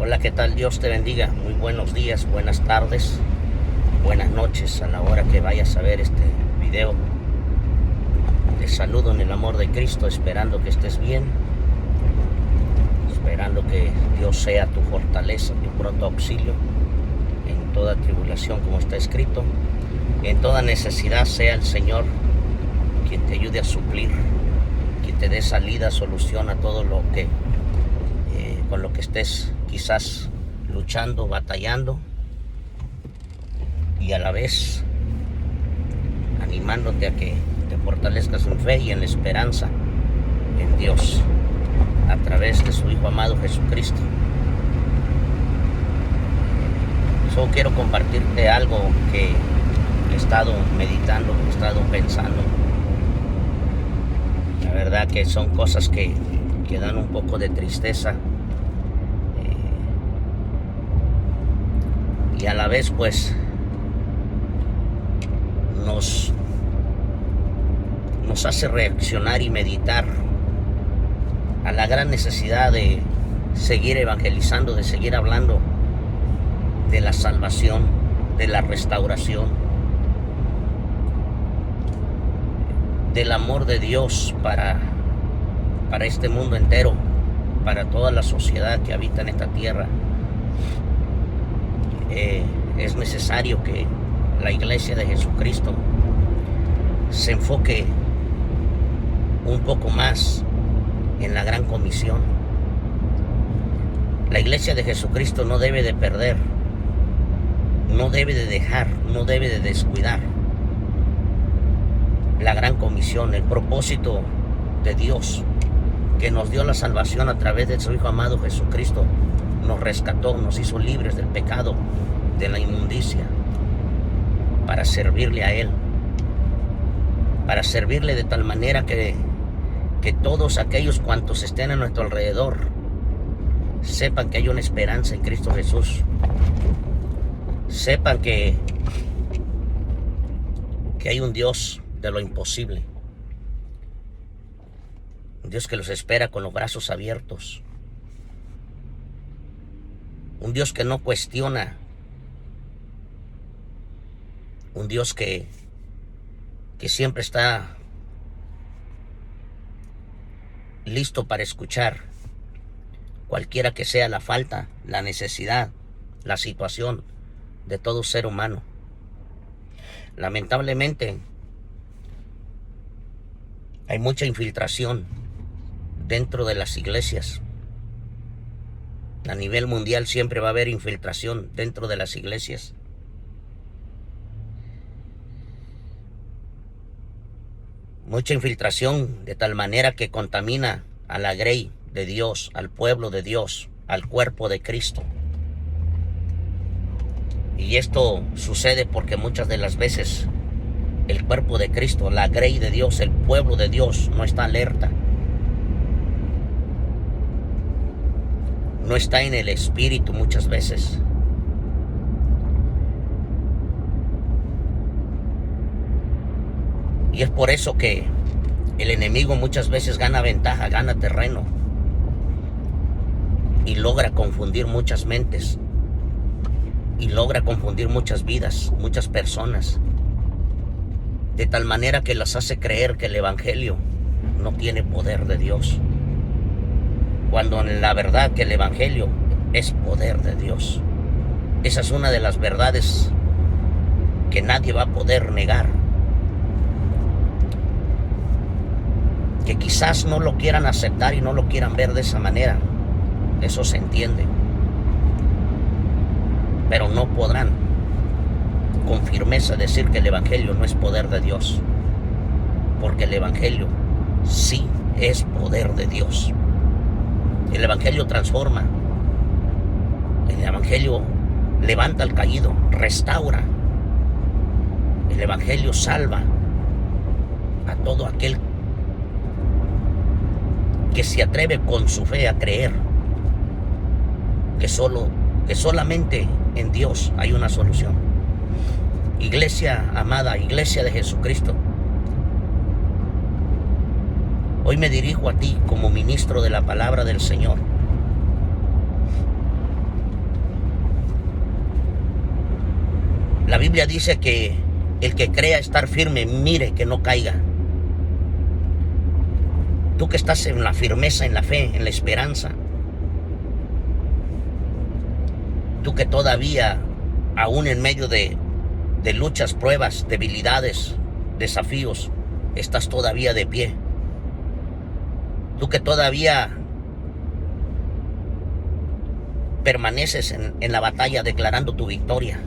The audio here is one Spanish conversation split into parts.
Hola, ¿qué tal? Dios te bendiga. Muy buenos días, buenas tardes, buenas noches a la hora que vayas a ver este video. Te saludo en el amor de Cristo, esperando que estés bien, esperando que Dios sea tu fortaleza, tu pronto auxilio en toda tribulación, como está escrito. En toda necesidad sea el Señor quien te ayude a suplir, quien te dé salida, solución a todo lo que con lo que estés quizás luchando, batallando, y a la vez animándote a que te fortalezcas en fe y en la esperanza en Dios a través de su Hijo amado Jesucristo. Solo quiero compartirte algo que he estado meditando, he estado pensando. La verdad que son cosas que dan un poco de tristeza, y a la vez pues nos hace reaccionar y meditar a la gran necesidad de seguir evangelizando, de seguir hablando de la salvación, de la restauración, del amor de Dios para este mundo entero, para toda la sociedad que habita en esta tierra. Es necesario que la Iglesia de Jesucristo se enfoque un poco más en la gran comisión. La Iglesia de Jesucristo no debe de perder, no debe de dejar, no debe de descuidar la gran comisión, el propósito de Dios, que nos dio la salvación a través de su Hijo amado Jesucristo. Nos rescató, nos hizo libres del pecado, de la inmundicia, para servirle a Él, para servirle de tal manera que todos aquellos cuantos estén a nuestro alrededor sepan que hay una esperanza en Cristo Jesús, sepan que hay un Dios de lo imposible, un Dios que los espera con los brazos abiertos, un Dios que no cuestiona, un Dios que siempre está listo para escuchar, cualquiera que sea la falta, la necesidad, la situación de todo ser humano. Lamentablemente, hay mucha infiltración dentro de las iglesias. A nivel mundial siempre va a haber infiltración dentro de las iglesias. Mucha infiltración de tal manera que contamina a la grey de Dios, al pueblo de Dios, al cuerpo de Cristo. Y esto sucede porque muchas de las veces el cuerpo de Cristo, la grey de Dios, el pueblo de Dios, no está alerta. No está en el espíritu muchas veces. Y es por eso que el enemigo muchas veces gana ventaja, gana terreno y logra confundir muchas mentes y logra confundir muchas vidas, muchas personas, de tal manera que las hace creer que el evangelio no tiene poder de Dios, cuando en la verdad que el evangelio es poder de Dios. Esa es una de las verdades que nadie va a poder negar. Que quizás no lo quieran aceptar y no lo quieran ver de esa manera, eso se entiende, pero no podrán con firmeza decir que el evangelio no es poder de Dios, porque el evangelio sí es poder de Dios. El evangelio transforma, el evangelio levanta al caído, restaura, el evangelio salva a todo aquel que se atreve con su fe a creer que solamente en Dios hay una solución. Iglesia amada, Iglesia de Jesucristo, hoy me dirijo a ti como ministro de la palabra del Señor. La Biblia dice que el que crea estar firme, mire que no caiga. Tú que estás en la firmeza, en la fe, en la esperanza. Tú que todavía, aún en medio de luchas, pruebas, debilidades, desafíos, estás todavía de pie. Tú que todavía permaneces en la batalla declarando tu victoria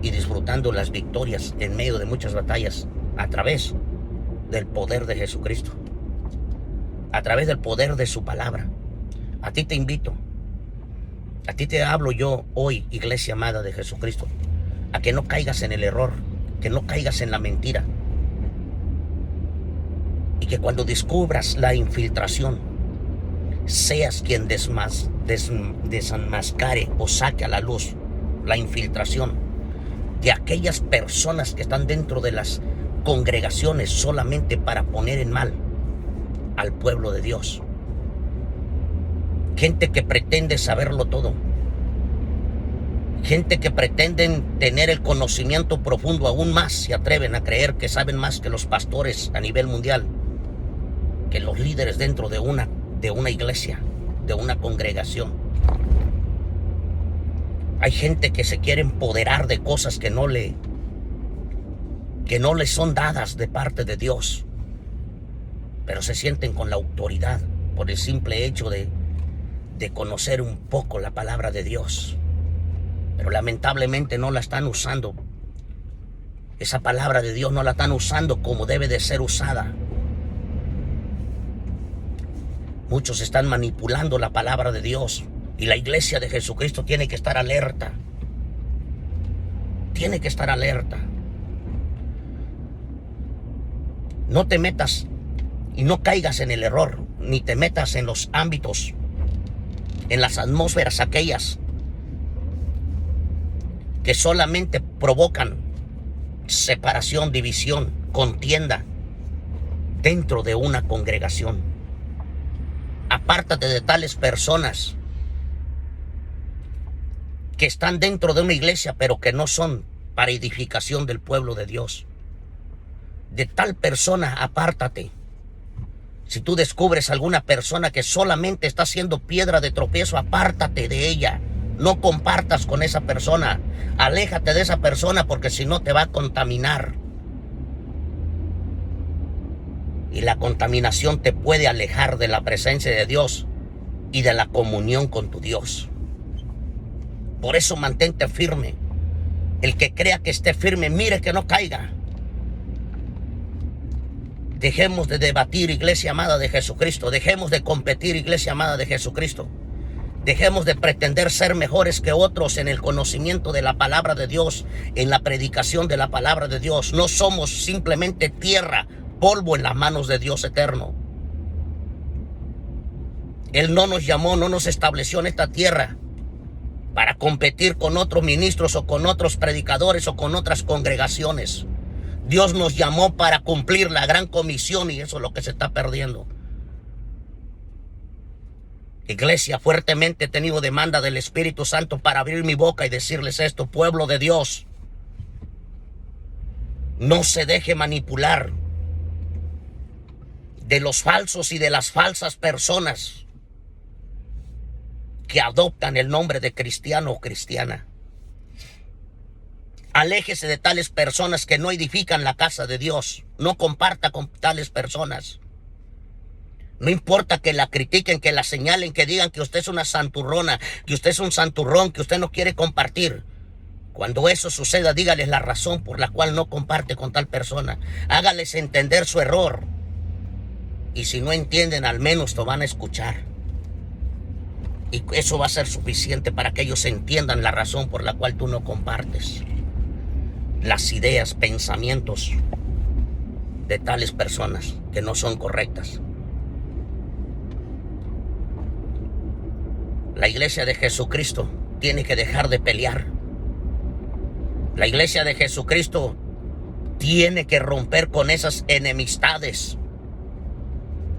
y disfrutando las victorias en medio de muchas batallas a través del poder de Jesucristo, a través del poder de su palabra. A ti te invito, a ti te hablo yo hoy, iglesia amada de Jesucristo, a que no caigas en el error, que no caigas en la mentira, y que cuando descubras la infiltración, seas quien desenmascare o saque a la luz la infiltración de aquellas personas que están dentro de las congregaciones solamente para poner en mal al pueblo de Dios. Gente que pretende saberlo todo. Gente que pretenden tener el conocimiento profundo aún más, se atreven a creer que saben más que los pastores a nivel mundial, que los líderes dentro de una iglesia, de una congregación. Hay gente que se quiere empoderar de cosas que no le son dadas de parte de Dios, pero se sienten con la autoridad por el simple hecho de conocer un poco la palabra de Dios, pero lamentablemente no la están usando. Esa palabra de Dios no la están usando como debe de ser usada. Muchos están manipulando la palabra de Dios, y la iglesia de Jesucristo tiene que estar alerta. Tiene que estar alerta. No te metas y no caigas en el error, ni te metas en los ámbitos, en las atmósferas aquellas que solamente provocan separación, división, contienda dentro de una congregación. Apártate de tales personas que están dentro de una iglesia, pero que no son para edificación del pueblo de Dios. De tal persona, apártate. Si tú descubres alguna persona que solamente está siendo piedra de tropiezo, apártate de ella. No compartas con esa persona. Aléjate de esa persona, porque si no te va a contaminar. Y la contaminación te puede alejar de la presencia de Dios y de la comunión con tu Dios. Por eso mantente firme. El que crea que esté firme, mire que no caiga. Dejemos de debatir, iglesia amada de Jesucristo. Dejemos de competir, iglesia amada de Jesucristo. Dejemos de pretender ser mejores que otros en el conocimiento de la palabra de Dios, en la predicación de la palabra de Dios. No somos simplemente tierra, polvo en las manos de Dios eterno. Él no nos llamó, no nos estableció en esta tierra para competir con otros ministros o con otros predicadores o con otras congregaciones. Dios nos llamó para cumplir la gran comisión, y eso es lo que se está perdiendo. Iglesia, fuertemente he tenido demanda del Espíritu Santo para abrir mi boca y decirles esto: pueblo de Dios, no se deje manipular de los falsos y de las falsas personas que adoptan el nombre de cristiano o cristiana. Aléjese de tales personas que no edifican la casa de Dios. No comparta con tales personas. No importa que la critiquen, que la señalen, que digan que usted es una santurrona, que usted es un santurrón, que usted no quiere compartir. Cuando eso suceda, dígales la razón por la cual no comparte con tal persona. Hágales entender su error. Y si no entienden, al menos lo van a escuchar. Y eso va a ser suficiente para que ellos entiendan la razón por la cual tú no compartes las ideas, pensamientos de tales personas que no son correctas. La iglesia de Jesucristo tiene que dejar de pelear. La iglesia de Jesucristo tiene que romper con esas enemistades.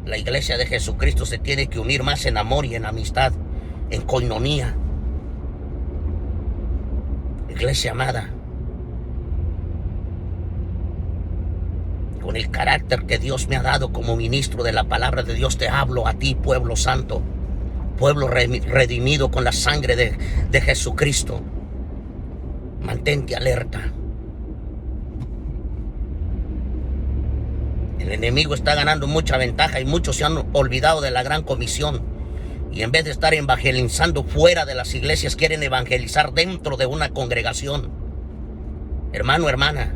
La iglesia de Jesucristo se tiene que unir más en amor y en amistad, en coinonía. Iglesia amada, con el carácter que Dios me ha dado como ministro de la palabra de Dios, te hablo a ti, pueblo santo, pueblo redimido con la sangre de Jesucristo. Mantente alerta. El enemigo está ganando mucha ventaja y muchos se han olvidado de la gran comisión. Y en vez de estar evangelizando fuera de las iglesias, quieren evangelizar dentro de una congregación. Hermano, hermana,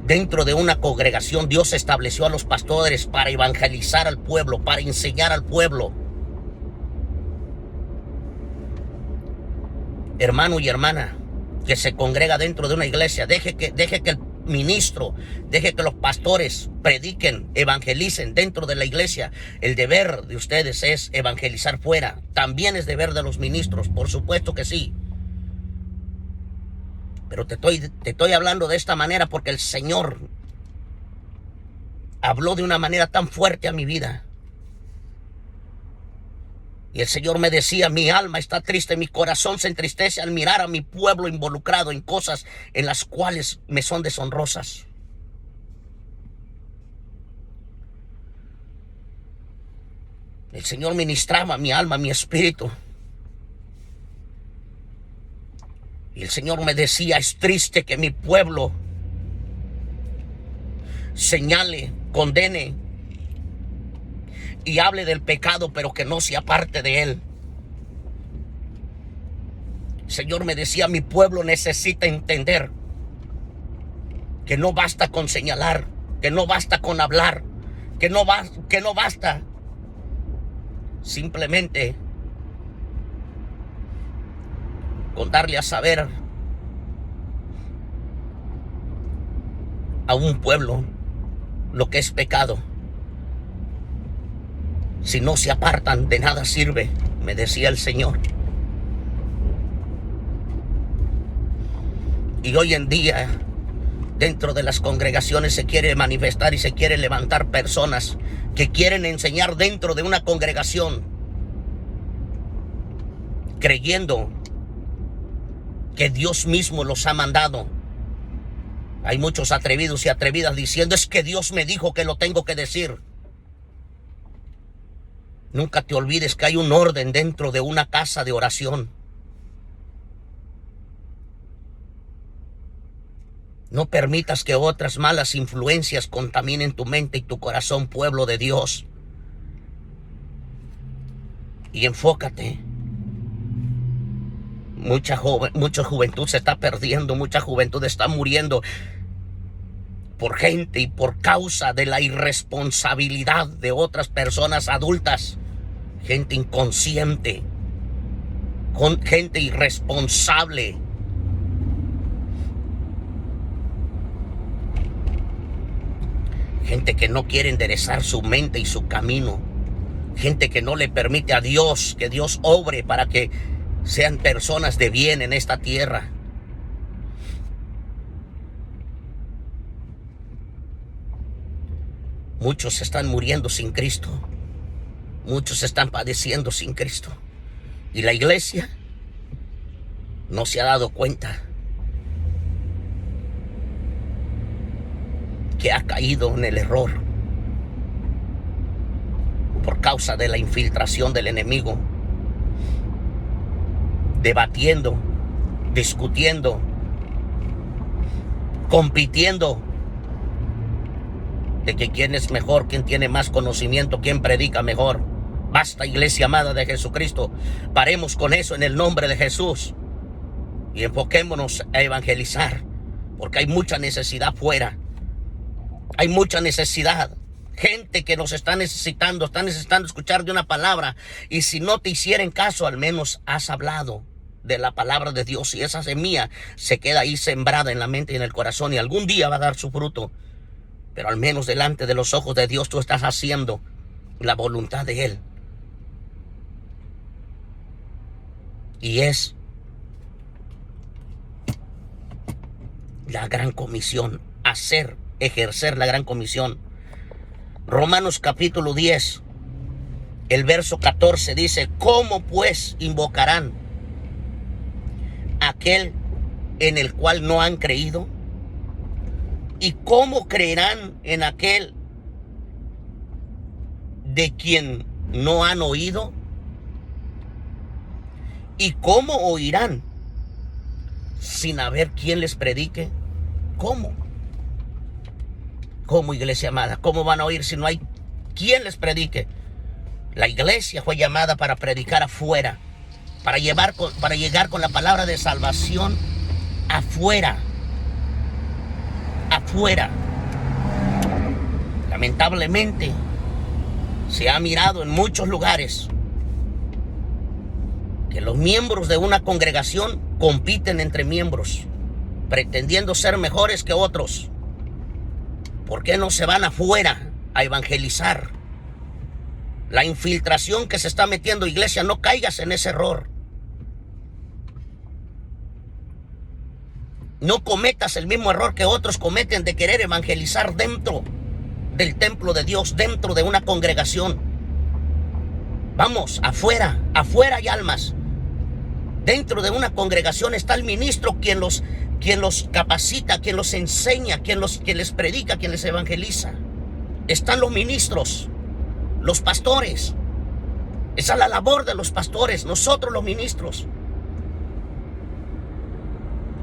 dentro de una congregación Dios estableció a los pastores para evangelizar al pueblo, para enseñar al pueblo. Hermano y hermana que se congrega dentro de una iglesia, deje que el ministro, deje que los pastores prediquen, evangelicen dentro de la iglesia. El deber de ustedes es evangelizar fuera. También es deber de los ministros, por supuesto que sí. Pero te estoy hablando de esta manera porque el Señor habló de una manera tan fuerte a mi vida. Y el Señor me decía, mi alma está triste, mi corazón se entristece al mirar a mi pueblo involucrado en cosas en las cuales me son deshonrosas. El Señor ministraba mi alma, mi espíritu. Y el Señor me decía, es triste que mi pueblo señale, condene y hable del pecado, pero que no se aparte de él. El Señor me decía, mi pueblo necesita entender que no basta con señalar, que no basta con hablar, que no basta simplemente con darle a saber a un pueblo lo que es pecado. Si no se apartan, de nada sirve, me decía el Señor. Y hoy en día, dentro de las congregaciones se quiere manifestar y se quiere levantar personas que quieren enseñar dentro de una congregación, creyendo que Dios mismo los ha mandado. Hay muchos atrevidos y atrevidas diciendo, es que Dios me dijo que lo tengo que decir. Nunca te olvides que hay un orden dentro de una casa de oración. No permitas que otras malas influencias contaminen tu mente y tu corazón, pueblo de Dios. Y enfócate. Mucha juventud se está perdiendo, mucha juventud está muriendo por gente y por causa de la irresponsabilidad de otras personas adultas. Gente inconsciente, gente irresponsable. Gente que no quiere enderezar su mente y su camino. Gente que no le permite a Dios que Dios obre para que sean personas de bien en esta tierra. Muchos están muriendo sin Cristo. Muchos están padeciendo sin Cristo. Y la iglesia no se ha dado cuenta que ha caído en el error por causa de la infiltración del enemigo, debatiendo, discutiendo, compitiendo de que quién es mejor, quién tiene más conocimiento, quién predica mejor. Basta, iglesia amada de Jesucristo. Paremos con eso en el nombre de Jesús y enfoquémonos a evangelizar, porque hay mucha necesidad fuera. Hay mucha necesidad. Gente que nos está necesitando escuchar de una palabra. Y si no te hicieren caso, al menos has hablado de la palabra de Dios. Y esa semilla se queda ahí sembrada en la mente y en el corazón. Y algún día va a dar su fruto. Pero al menos delante de los ojos de Dios tú estás haciendo la voluntad de Él. Y es la gran comisión. Ejercer la gran comisión. Romanos capítulo 10, el verso 14 dice, ¿cómo pues invocarán aquel en el cual no han creído? ¿Y cómo creerán en aquel de quien no han oído? ¿Y cómo oirán sin haber quien les predique? ¿Cómo? ¿Cómo, iglesia amada? ¿Cómo van a oír si no hay quien les predique? La iglesia fue llamada para predicar afuera, para llegar con la palabra de salvación afuera. Afuera. Lamentablemente, se ha mirado en muchos lugares que los miembros de una congregación compiten entre miembros, pretendiendo ser mejores que otros. ¿Por qué no se van afuera a evangelizar? La infiltración que se está metiendo, iglesia, no caigas en ese error. No cometas el mismo error que otros cometen de querer evangelizar dentro del templo de Dios, dentro de una congregación. Vamos, afuera, afuera hay almas. Dentro de una congregación está el ministro quien los capacita, quien los enseña, quien les predica, quien les evangeliza. Están los ministros, los pastores. Esa es la labor de los pastores, nosotros los ministros.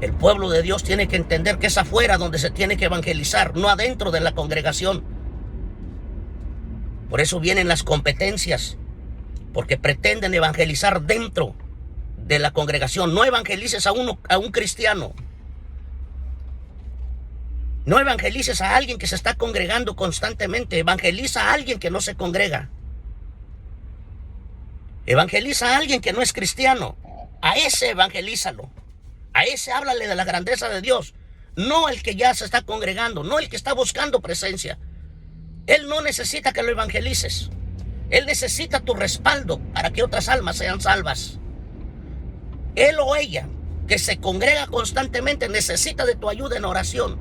El pueblo de Dios tiene que entender que es afuera donde se tiene que evangelizar, no adentro de la congregación. Por eso vienen las competencias, porque pretenden evangelizar dentro de la congregación. No evangelices a un cristiano. No evangelices a alguien que se está congregando constantemente. Evangeliza a alguien que no se congrega. Evangeliza a alguien que no es cristiano. A ese evangelízalo. A ese háblale de la grandeza de Dios. No el que ya se está congregando. No el que está buscando presencia. Él no necesita que lo evangelices. Él necesita tu respaldo para que otras almas sean salvas. Él o ella que se congrega constantemente necesita de tu ayuda en oración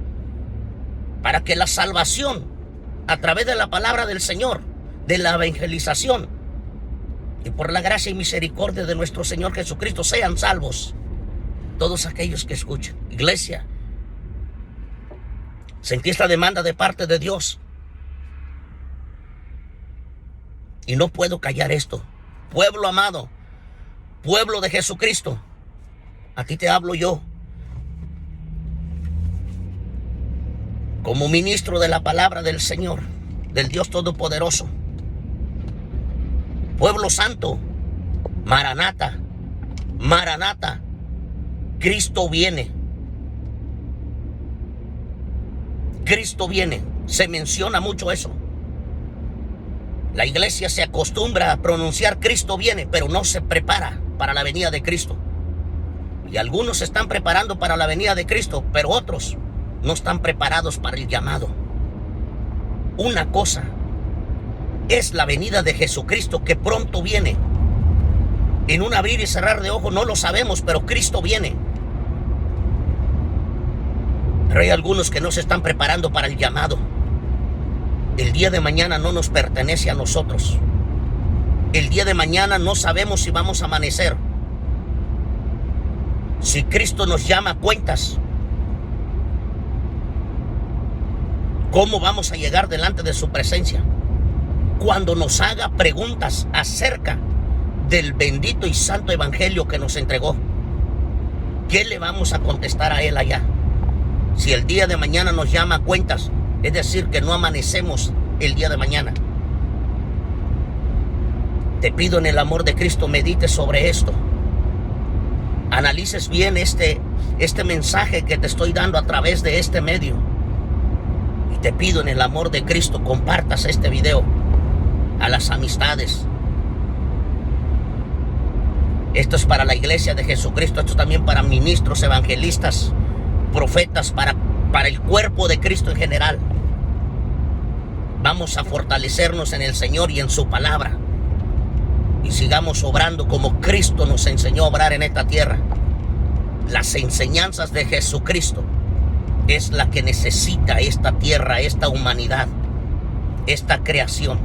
para que la salvación a través de la palabra del Señor, de la evangelización y por la gracia y misericordia de nuestro Señor Jesucristo sean salvos todos aquellos que escuchan. Iglesia, sentí esta demanda de parte de Dios y no puedo callar esto. Pueblo amado, pueblo de Jesucristo, a ti te hablo yo como ministro de la palabra del Señor, del Dios Todopoderoso. Pueblo santo, Maranata, Maranata, Cristo viene. Cristo viene. Se menciona mucho eso. La iglesia se acostumbra a pronunciar Cristo viene, pero no se prepara para la venida de Cristo. Y algunos se están preparando para la venida de Cristo, pero otros no están preparados para el llamado. Una cosa es la venida de Jesucristo que pronto viene. En un abrir y cerrar de ojos no lo sabemos, pero Cristo viene. Pero hay algunos que no se están preparando para el llamado. El día de mañana no nos pertenece a nosotros. El día de mañana no sabemos si vamos a amanecer. Si Cristo nos llama a cuentas, ¿cómo vamos a llegar delante de su presencia? Cuando nos haga preguntas acerca del bendito y santo evangelio que nos entregó, ¿qué le vamos a contestar a él allá? Si el día de mañana nos llama a cuentas, es decir, que no amanecemos el día de mañana. Te pido en el amor de Cristo, medites sobre esto. Analices bien este mensaje que te estoy dando a través de este medio. Y te pido en el amor de Cristo, compartas este video a las amistades. Esto es para la iglesia de Jesucristo, esto es también para ministros, evangelistas, profetas, para el cuerpo de Cristo en general. Vamos a fortalecernos en el Señor y en su palabra. Y sigamos obrando como Cristo nos enseñó a obrar en esta tierra. Las enseñanzas de Jesucristo es la que necesita esta tierra, esta humanidad, esta creación.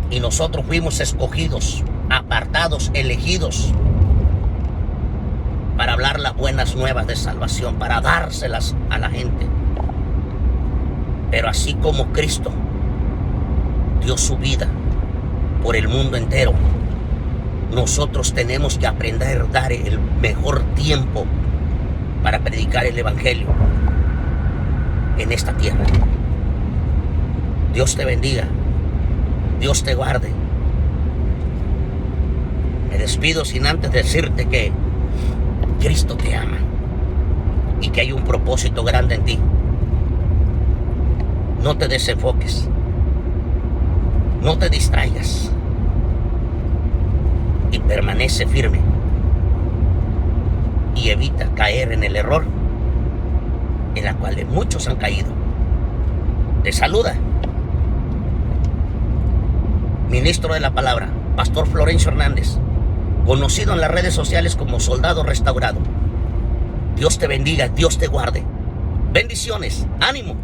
Y nosotros fuimos escogidos, apartados, elegidos para hablar las buenas nuevas de salvación, para dárselas a la gente. Pero así como Cristo dio su vida por el mundo entero, nosotros tenemos que aprender a dar el mejor tiempo para predicar el Evangelio en esta tierra. Dios te bendiga. Dios te guarde. Me despido sin antes decirte que Cristo te ama y que hay un propósito grande en ti. No te desenfoques. No te distraigas. Y permanece firme. Y evita caer en el error en la cual muchos han caído. Te saluda ministro de la palabra, Pastor Florencio Hernández, conocido en las redes sociales como Soldado Restaurado. Dios te bendiga, Dios te guarde. Bendiciones, ánimo.